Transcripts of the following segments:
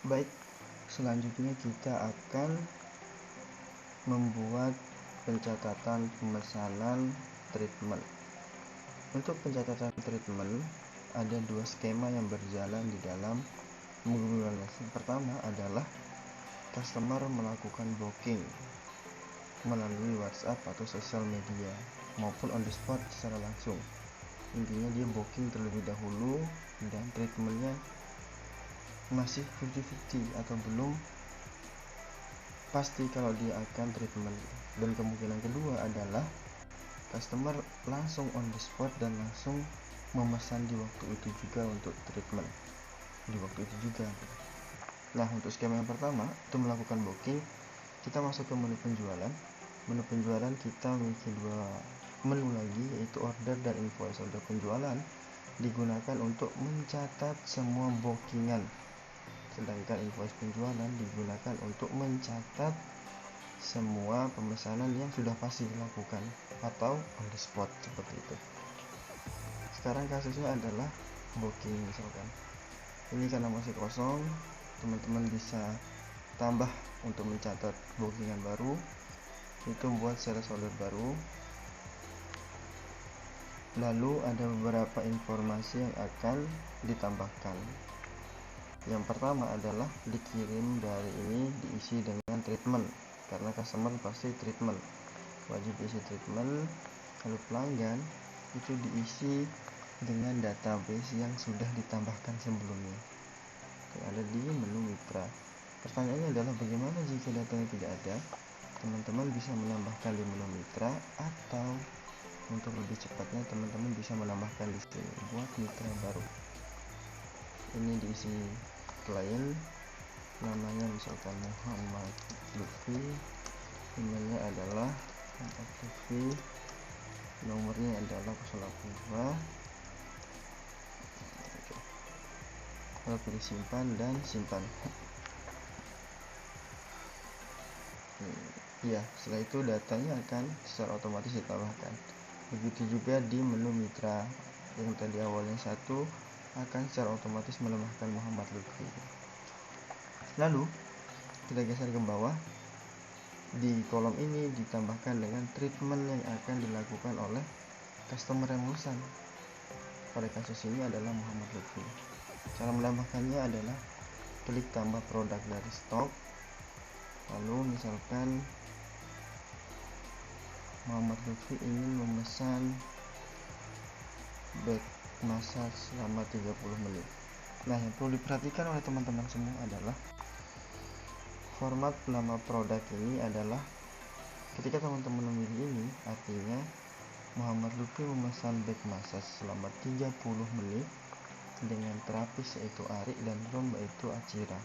Baik, selanjutnya kita akan membuat pencatatan pemesanan treatment. Untuk pencatatan treatment ada dua skema yang berjalan di dalam Google Analytics. Yang pertama adalah customer melakukan booking melalui WhatsApp atau sosial media maupun on the spot secara langsung. Intinya dia booking terlebih dahulu dan treatmentnya masih 50-50 atau belum pasti kalau dia akan treatment. Dan kemungkinan kedua adalah customer langsung on the spot dan langsung memesan di waktu itu juga untuk treatment di waktu itu juga. Nah, untuk skema yang pertama itu melakukan booking, kita masuk ke menu penjualan. Menu penjualan kita memiliki dua menu lagi, yaitu order dan invoice. Order penjualan digunakan untuk mencatat semua bookingan, sedangkan invoice penjualan digunakan untuk mencatat semua pemesanan yang sudah pasti dilakukan atau on the spot seperti itu. Sekarang kasusnya adalah booking misalkan. Ini karena masih kosong, teman-teman bisa tambah untuk mencatat bookingan baru, itu buat sales order baru. Lalu ada beberapa informasi yang akan ditambahkan. Yang pertama adalah dikirim dari ini diisi dengan treatment, karena customer pasti treatment, wajib diisi treatment. Lalu pelanggan itu diisi dengan database yang sudah ditambahkan sebelumnya yang ada di menu mitra. Pertanyaannya adalah bagaimana jika datanya tidak ada? Teman-teman bisa menambahkan di menu mitra, atau untuk lebih cepatnya teman-teman bisa menambahkan di sini buat mitra baru. Ini diisi klien, namanya misalkan Muhammad Lutfi, emailnya adalah Muhammad Lutfi, nomornya adalah 082. Lalu pilih simpan dan simpan. Ya, setelah itu datanya akan secara otomatis ditambahkan. Begitu juga di menu mitra yang tadi awalnya 1 akan secara otomatis menambahkan Muhammad Lutfi. Lalu kita geser ke bawah, di kolom ini ditambahkan dengan treatment yang akan dilakukan oleh customer yang memesan. Pada kasus ini adalah Muhammad Lutfi. Cara menambahkannya adalah klik tambah produk dari stok. Lalu misalkan Muhammad Lutfi ingin memesan back massage selama 30 menit. Nah, yang perlu diperhatikan oleh teman-teman semua adalah format nama produk ini adalah ketika teman-teman memilih ini, artinya Muhammad Lutfi memesan back massage selama 30 menit dengan terapis yaitu Arik dan room yaitu Acira.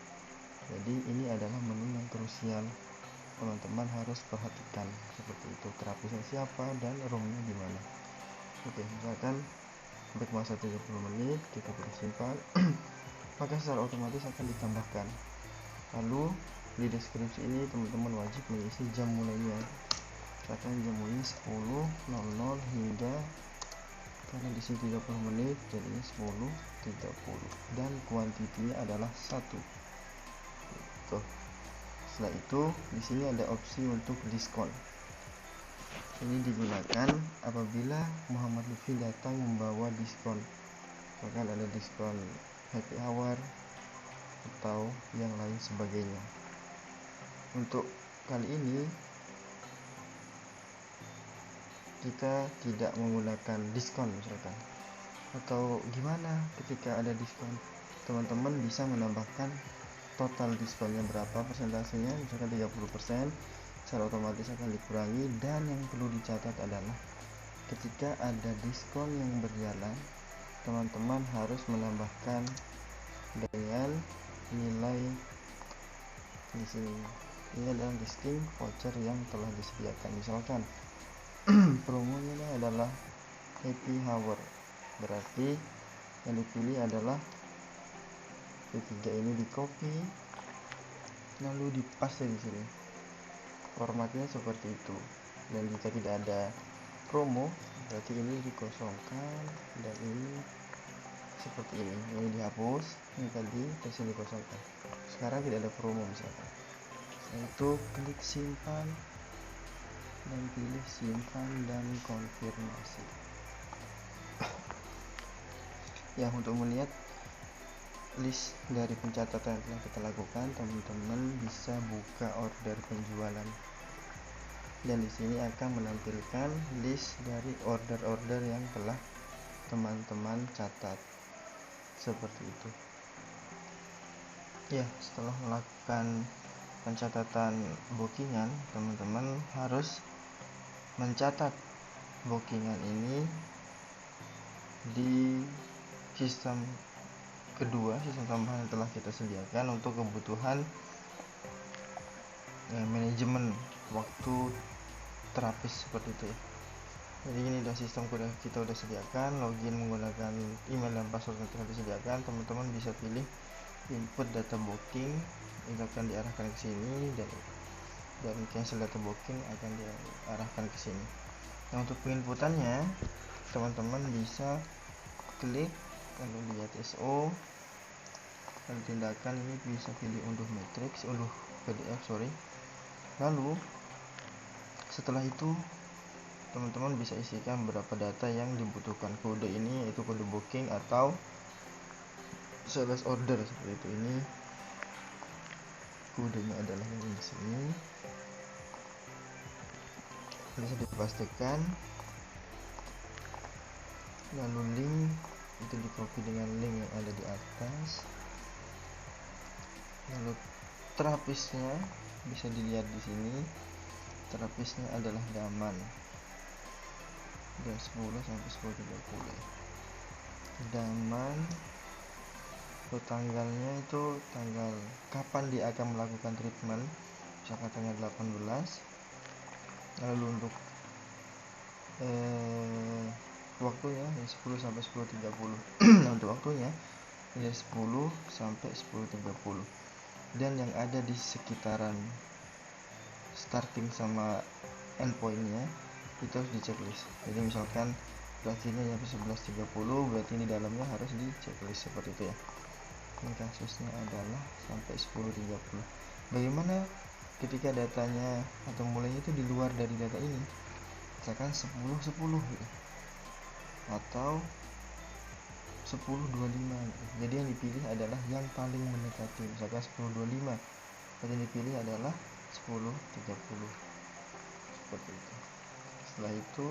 Jadi ini adalah menu yang krusial, teman-teman harus perhatikan seperti itu, terapisnya siapa dan roomnya di mana. Oke, misalkan back massage 30 menit, kita pilih simpan, maka secara otomatis akan ditambahkan. Lalu di deskripsi ini teman-teman wajib mengisi jam mulainya. Misalkan jam mulainya 10.00 hingga, karena di sini 30 menit jadinya 10.30 dan kuantitinya adalah 1. Tuh. Setelah itu di sini ada opsi untuk diskon. Ini digunakan apabila Muhammad Lutfi datang membawa diskon, bahkan ada diskon happy hour atau yang lain sebagainya. Untuk kali ini kita tidak menggunakan diskon misalkan, atau gimana ketika ada diskon, teman-teman bisa menambahkan total diskonnya berapa persentasenya, misalkan 30%, secara otomatis akan dikurangi. Dan yang perlu dicatat adalah ketika ada diskon yang berjalan, teman-teman harus menambahkan dengan nilai di sini. Ini adalah listing voucher yang telah disediakan. Misalkan promonya adalah happy hour, berarti yang dipilih adalah ketiga ini, di copy lalu dipaste di sini. Formatnya seperti itu. Dan jika tidak ada promo, berarti ini dikosongkan dan ini seperti ini dihapus, ini tadi teksnya dikosongkan. Sekarang tidak ada promo misalkan. Setelah itu klik simpan dan pilih simpan dan konfirmasi. Ya, untuk melihat list dari pencatatan yang telah kita lakukan, teman-teman bisa buka order penjualan. Dan di sini akan menampilkan list dari order-order yang telah teman-teman catat. Seperti itu. Ya, setelah melakukan pencatatan bookingan, teman-teman harus mencatat bookingan ini di sistem kedua, sistem tambahan yang telah kita sediakan untuk kebutuhan manajemen waktu terapis seperti itu ya. Jadi ini udah sistem kita udah sediakan, login menggunakan email dan password yang telah disediakan. Teman-teman bisa pilih input data booking, itu akan diarahkan ke sini, dan cancel data booking akan diarahkan ke sini. Nah, untuk penginputannya teman-teman bisa klik, lalu lihat SO, lalu tindakan ini bisa pilih unduh matrix, unduh PDF, lalu setelah itu teman-teman bisa isikan beberapa data yang dibutuhkan. Kode ini yaitu kode booking atau sales order seperti itu. Ini kodenya adalah yang di sini, bisa dipastikan. Lalu link itu di copy dengan link yang ada di atas. Lalu terapisnya bisa dilihat di sini. Terapisnya adalah Daman. Jam 10 sampai 10.30. Daman. Tanggalnya itu tanggal kapan dia akan melakukan treatment, misalkan tanggal 18. Lalu untuk waktunya 10 sampai 10.30. Nah, untuk waktunya dari 10 sampai 10.30. Dan yang ada di sekitaran starting sama endpointnya itu harus di checklist. Jadi misalkan berakhirnya sampai 11.30, berarti di dalamnya harus di checklist seperti itu ya. Ini kasusnya adalah sampai 10.30. Bagaimana ketika datanya atau mulainya itu di luar dari data ini, misalkan 10.10 gitu, atau 10.25 gitu. Jadi yang dipilih adalah yang paling mendekati, misalkan 10.25, jadi yang dipilih adalah 10.30 seperti itu. Setelah itu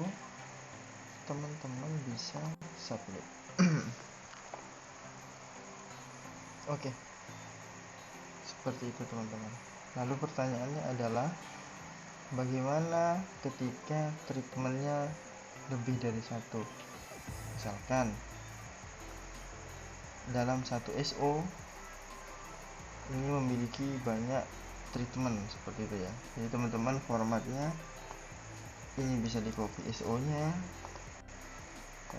teman-teman bisa submit. Oke, seperti itu teman-teman. Lalu pertanyaannya adalah bagaimana ketika treatmentnya lebih dari satu. Misalkan dalam satu SO ini memiliki banyak treatment seperti itu ya. Jadi teman-teman formatnya ini bisa di copy SO-nya,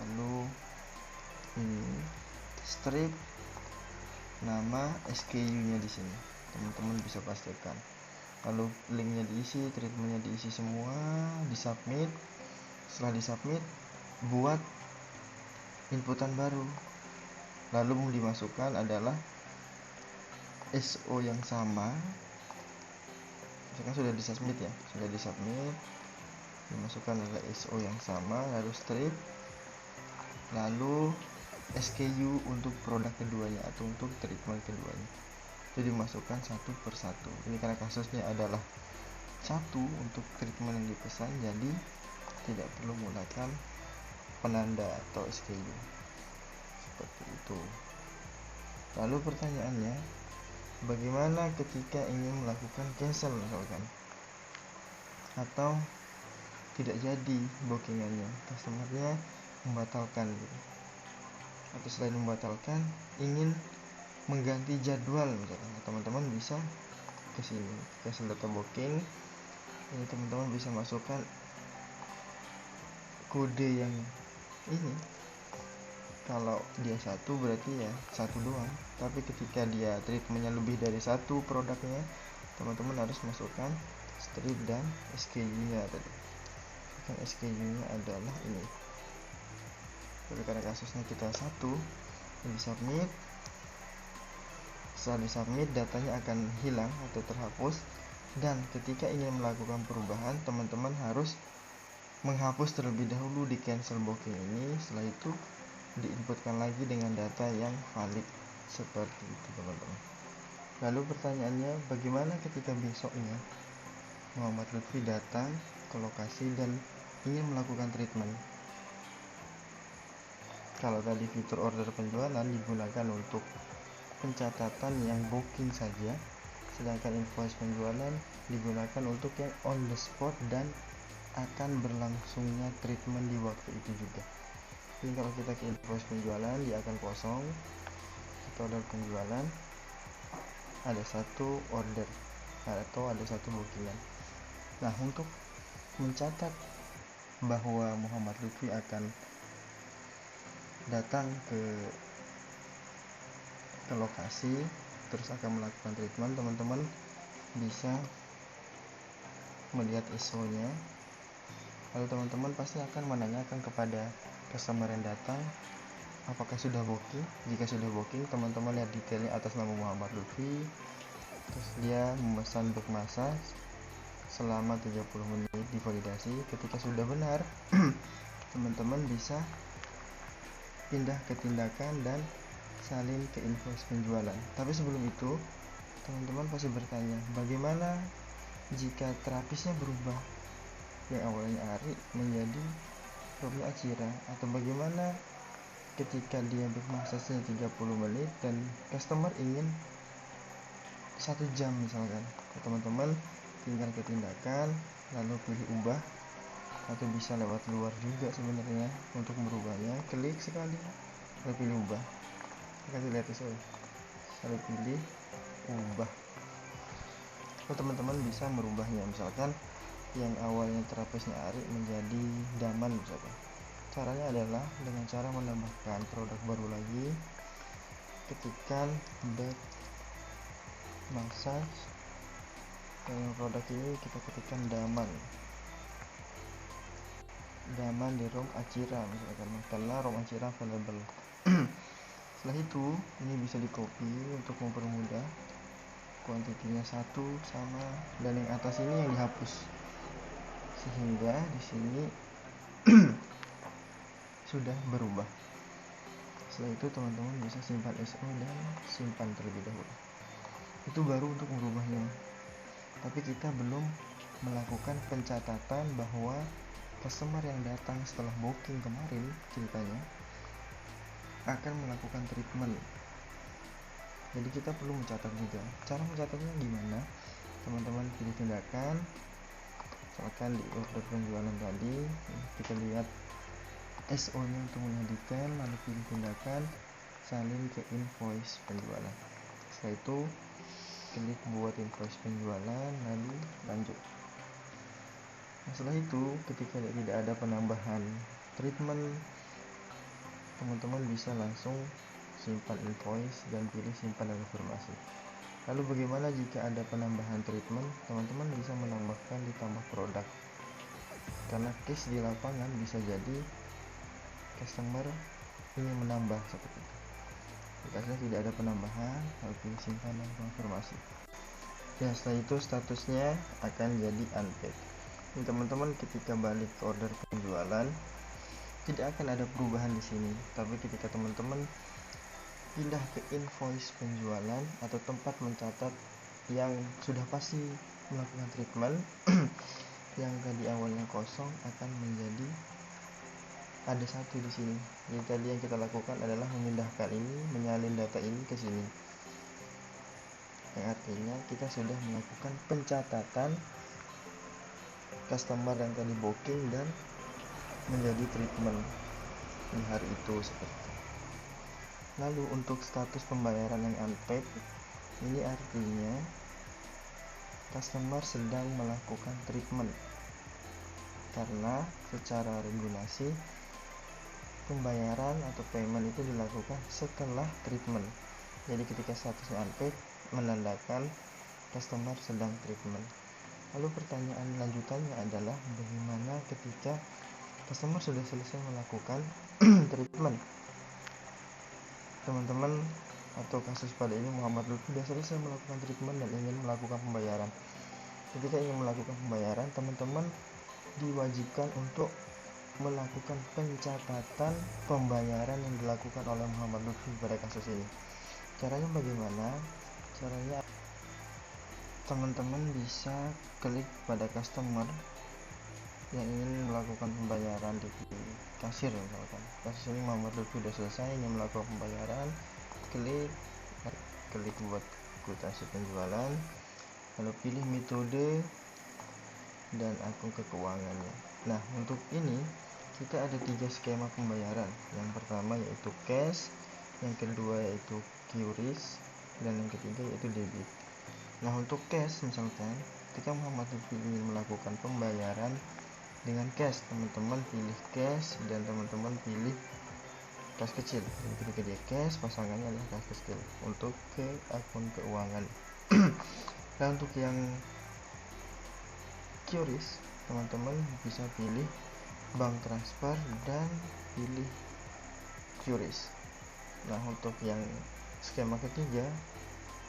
lalu ini strip, nama SKU-nya di sini. Teman-teman bisa pastikan. Lalu linknya diisi, treatmentnya diisi semua, disubmit. Setelah disubmit, buat inputan baru. Lalu yang dimasukkan adalah SO yang sama. Misalkan sudah disubmit ya, sudah disubmit, dimasukkan adalah SO yang sama, lalu strip, lalu SKU untuk produk keduanya atau untuk treatment keduanya. Jadi dimasukkan satu per satu. Ini karena kasusnya adalah satu untuk treatment yang dipesan, jadi tidak perlu menggunakan penanda atau SKU seperti itu. Lalu pertanyaannya, bagaimana ketika ingin melakukan cancel misalkan, atau tidak jadi bookingannya, customernya membatalkan gitu. Atau selain membatalkan, ingin mengganti jadwal misalkan, teman-teman bisa ke sini, cancel data booking. Ini teman-teman bisa masukkan kode yang ini. Kalau dia satu berarti ya satu doang, tapi ketika dia treatmentnya lebih dari satu produknya, teman-teman harus masukkan strip dan SKU-nya tadi. SKU-nya adalah ini. Tapi karena kasusnya kita satu, di submit. Setelah di submit, datanya akan hilang atau terhapus, dan ketika ingin melakukan perubahan, teman-teman harus menghapus terlebih dahulu di cancel booking ini. Setelah itu diinputkan lagi dengan data yang valid, seperti itu teman-teman. Lalu pertanyaannya, bagaimana ketika besoknya Muhammad Lutfi datang ke lokasi dan ingin melakukan treatment? Kalau tadi fitur order penjualan digunakan untuk pencatatan yang booking saja, sedangkan invoice penjualan digunakan untuk yang on the spot dan akan berlangsungnya treatment di waktu itu juga. Jadi kalau kita ke invoice penjualan, dia akan kosong. Kita order penjualan, ada satu order atau ada satu bookingan. Nah, untuk mencatat bahwa Muhammad Lutfi akan datang ke lokasi terus akan melakukan treatment, teman-teman bisa melihat ISO-nya. Lalu teman-teman pasti akan menanyakan kepada customer yang datang apakah sudah booking. Jika sudah booking, teman-teman lihat detailnya atas nama Muhammad Lutfi, terus dia memesan book massage selama 30 menit divalidasi. Ketika sudah benar, teman-teman bisa pindah ke tindakan dan salin ke invoice penjualan. Tapi sebelum itu, teman-teman pasti bertanya, bagaimana jika terapisnya berubah, yang awalnya Ari menjadi Romi Achira, atau bagaimana ketika dia bermassage 30 menit dan customer ingin 1 jam misalkan. Teman-teman tinggal ke tindakan, lalu pilih ubah, atau bisa lewat luar juga sebenarnya untuk merubahnya. Klik sekali, lalu pilih ubah, kasih lihat ISO, lalu pilih ubah. Teman-teman bisa merubahnya, misalkan yang awalnya terapisnya Ari menjadi Daman misalkan. Caranya adalah dengan cara menambahkan produk baru lagi. Ketikkan back massage, yang produk ini kita ketikkan Daman di Rom Achira misalkan, karena Rom Achira available. Setelah itu ini bisa di copy untuk mempermudah, kuantitinya 1 sama, dan yang atas ini yang dihapus sehingga di sini sudah berubah. Setelah itu teman-teman bisa simpan ISO dan simpan terlebih dahulu. Itu baru untuk merubahnya. Tapi kita belum melakukan pencatatan bahwa customer yang datang setelah booking kemarin ceritanya akan melakukan treatment. Jadi kita perlu mencatat juga. Cara mencatatnya gimana? Teman-teman pilih tindakan, misalkan di order penjualan tadi, kita lihat SO-nya untuk mengeditkan, lalu pilih tindakan, salin ke invoice penjualan. Setelah itu klik buat invoice penjualan, lalu lanjut. Nah, setelah itu ketika tidak ada penambahan treatment, teman-teman bisa langsung simpan invoice dan pilih simpan dan informasi. Lalu bagaimana jika ada penambahan treatment? Teman-teman bisa menambahkan ditambah produk, karena case di lapangan bisa jadi customer ingin menambah seperti itu. Jika tidak ada penambahan, lalu pilih simpan dan konfirmasi. Ya, setelah itu statusnya akan jadi unpaid. Ini teman-teman ketika balik ke order penjualan tidak akan ada perubahan di sini. Tapi ketika teman-teman pindah ke invoice penjualan atau tempat mencatat yang sudah pasti melakukan treatment, yang tadi awalnya kosong akan menjadi ada 1 di sini. Jadi tadi yang kita lakukan adalah memindahkan ini, menyalin data ini ke sini. Yang artinya kita sudah melakukan pencatatan customer yang tadi booking dan menjadi treatment di hari itu seperti itu. Lalu untuk status pembayaran yang unpaid, ini artinya customer sedang melakukan treatment, karena secara regulasi pembayaran atau payment itu dilakukan setelah treatment. Jadi ketika statusnya unpaid menandakan customer sedang treatment. Lalu pertanyaan lanjutannya adalah bagaimana ketika customer sudah selesai melakukan treatment? teman-teman atau kasus pada ini Muhammad Lutfi sudah selesai melakukan treatment dan ingin melakukan pembayaran. Ketika ingin melakukan pembayaran, teman-teman diwajibkan untuk melakukan pencatatan pembayaran yang dilakukan oleh Muhammad Lutfi pada kasus ini. Caranya bagaimana? Caranya teman-teman bisa klik pada customer yang ingin melakukan pembayaran di kasir, misalkan kasus ini Muhammad Lutfi sudah selesai ingin melakukan pembayaran, klik buat kwitansi penjualan, lalu pilih metode dan akun keuangannya. Nah, untuk ini kita ada 3 skema pembayaran. Yang pertama yaitu cash, yang kedua yaitu QRIS, dan yang ketiga yaitu debit. Nah, untuk cash misalkan ketika Muhammad Lutfi ingin melakukan pembayaran dengan cash, teman-teman pilih cash dan teman-teman pilih kas kecil. Jadi ketika dia cash, pasangannya adalah kas kecil untuk ke akun keuangan. Nah, untuk yang QRIS, teman-teman bisa pilih bank transfer dan pilih QRIS. Nah, untuk yang skema ketiga,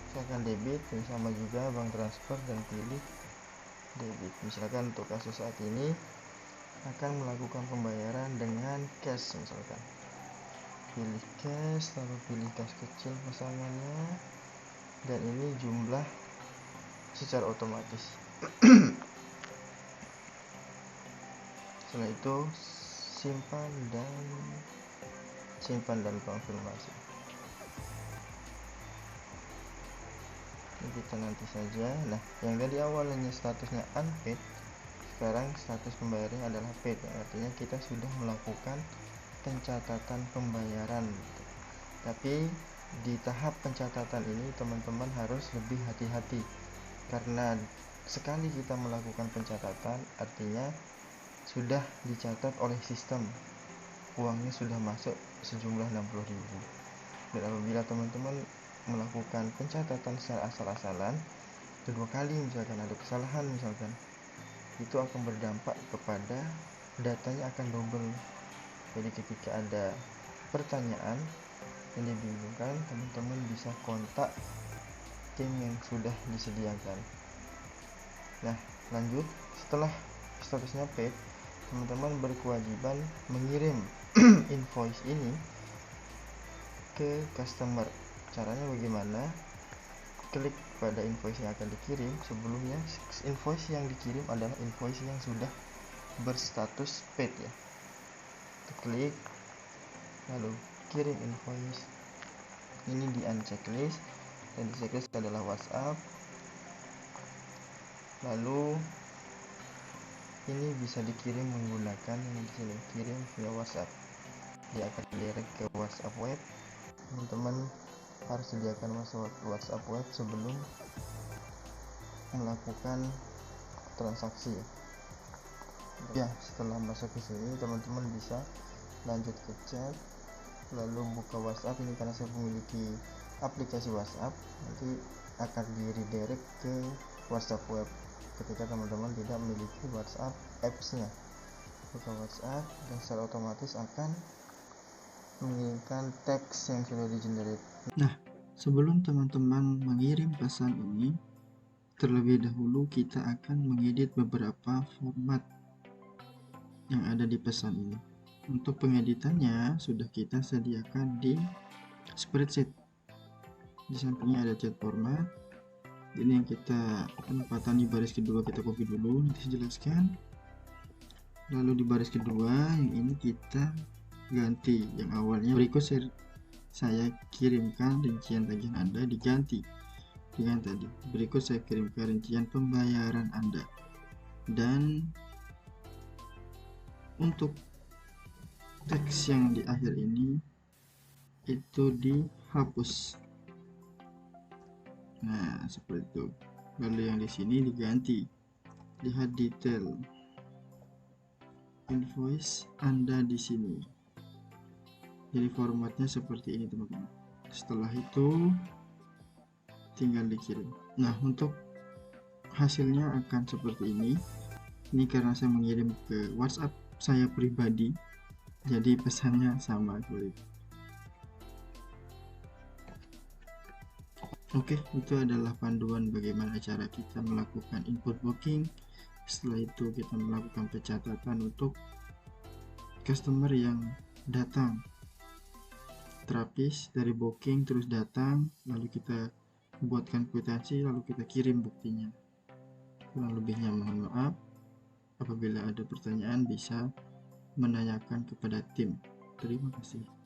misalkan debit, sama juga bank transfer dan pilih debit. Misalkan untuk kasus saat ini akan melakukan pembayaran dengan cash, misalkan pilih cash, lalu pilih kas kecil pasangannya, dan ini jumlah secara otomatis. Setelah itu simpan dan konfirmasi. Ini kita nanti saja. Nah, yang tadi awalnya statusnya unpaid, sekarang status pembayarannya adalah paid, artinya kita sudah melakukan pencatatan pembayaran. Tapi di tahap pencatatan ini teman-teman harus lebih hati-hati, karena sekali kita melakukan pencatatan artinya sudah dicatat oleh sistem, uangnya sudah masuk sejumlah 60.000. Dan apabila teman-teman melakukan pencatatan secara asal-asalan kedua kali, misalkan ada kesalahan, misalkan itu akan berdampak kepada datanya akan double. Jadi ketika ada pertanyaan yang dibingungkan, teman-teman bisa kontak tim yang sudah disediakan. Nah, lanjut, setelah statusnya paid, teman-teman berkewajiban mengirim invoice ini ke customer. Caranya bagaimana? Klik pada invoice yang akan dikirim. Sebelumnya invoice yang dikirim adalah invoice yang sudah berstatus paid ya. Klik, lalu kirim invoice. Ini di unchecklist, dan di checklist adalah WhatsApp. Lalu ini bisa dikirim menggunakan yang di sini, kirim via WhatsApp. Dia akan direct ke WhatsApp web. Teman-teman harus sediakan WhatsApp web sebelum melakukan transaksi. Ya, setelah masuk ke sini teman-teman bisa lanjut ke chat, lalu buka WhatsApp. Ini karena saya memiliki aplikasi WhatsApp, nanti akan di redirect ke WhatsApp web ketika teman-teman tidak memiliki WhatsApp apps-nya. Buka WhatsApp dan secara otomatis akan mengirimkan teks yang sudah di-generate. Nah, sebelum teman-teman mengirim pesan ini, terlebih dahulu kita akan mengedit beberapa format yang ada di pesan ini. Untuk pengeditannya sudah kita sediakan di spreadsheet. Di sampingnya ada chat format. Ini yang kita penempatan di baris kedua, kita copy dulu, nanti saya jelaskan. Lalu di baris kedua yang ini kita ganti, yang awalnya berikut saya kirimkan rincian tagihan Anda, diganti dengan tadi berikut saya kirimkan rincian pembayaran Anda. Dan untuk teks yang di akhir ini itu dihapus. Nah, seperti itu. Lalu yang di sini diganti, lihat detail invoice Anda di sini. Jadi formatnya seperti ini teman-teman. Setelah itu tinggal dikirim. Nah, untuk hasilnya akan seperti ini. Ini karena saya mengirim ke WhatsApp saya pribadi, jadi pesannya sama seperti itu. Oke, itu adalah panduan bagaimana cara kita melakukan input booking. Setelah itu kita melakukan pencatatan untuk customer yang datang, terapis dari booking terus datang, lalu kita buatkan kwitansi, lalu kita kirim buktinya. Kurang lebihnya mohon maaf. Apabila ada pertanyaan bisa menanyakan kepada tim. Terima kasih.